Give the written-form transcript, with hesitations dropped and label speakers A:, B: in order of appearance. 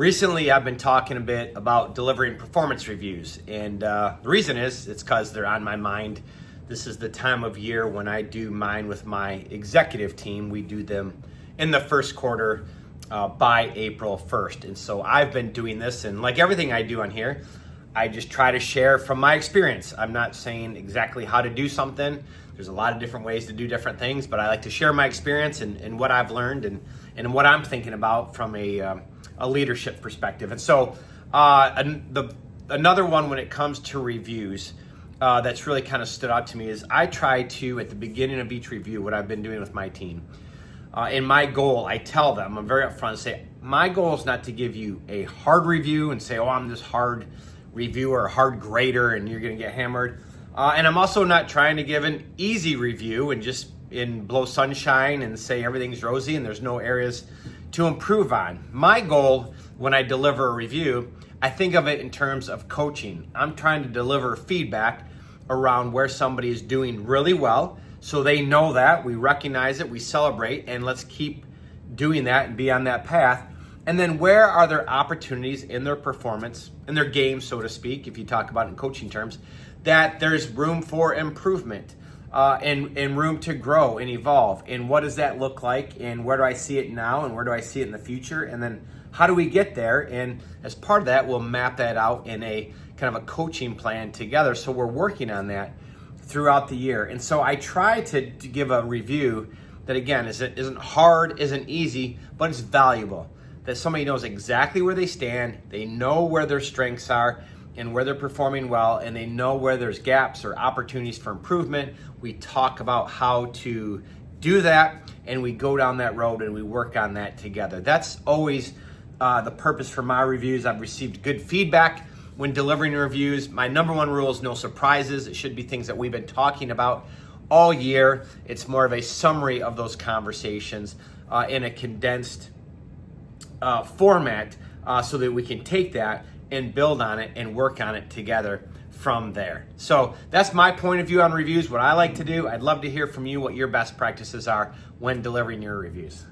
A: Recently, I've been talking a bit about delivering performance reviews, and the reason is it's because they're on my mind. This is the time of year when I do mine with my executive team. We do them in the first quarter by April 1st, and so I've been doing this, and like everything I do on here, I just try to share from my experience. I'm not saying exactly how to do something. There's a lot of different ways to do different things, but I like to share my experience and what I've learned and what I'm thinking about from a leadership perspective. And so another one when it comes to reviews that's really kind of stood out to me is I try to, at the beginning of each review, what I've been doing with my team. And my goal, I tell them, I'm very upfront and say, my goal is not to give you a hard review and say, oh, I'm this hard reviewer, hard grader, and you're going to get hammered. And I'm also not trying to give an easy review and just blow sunshine and say everything's rosy and there's no areas to improve on. My goal when I deliver a review, I think of it in terms of coaching. I'm trying to deliver feedback around where somebody is doing really well so they know that, we recognize it, we celebrate, and let's keep doing that and be on that path. And then where are there opportunities in their performance, in their game, so to speak, if you talk about it in coaching terms, that there's room for improvement and room to grow and evolve. And what does that look like? And where do I see it now? And where do I see it in the future? And then how do we get there? And as part of that, we'll map that out in a kind of a coaching plan together. So we're working on that throughout the year. And so I try to give a review that, again, isn't hard, isn't easy, but it's valuable. That somebody knows exactly where they stand, they know where their strengths are and where they're performing well, and they know where there's gaps or opportunities for improvement. We talk about how to do that, and we go down that road and we work on that together. That's always the purpose for my reviews. I've received good feedback when delivering reviews. My number one rule is no surprises. It should be things that we've been talking about all year. It's more of a summary of those conversations in a condensed format so that we can take that and build on it and work on it together from there. So that's my point of view on reviews, what I like to do. I'd love to hear from you what your best practices are when delivering your reviews.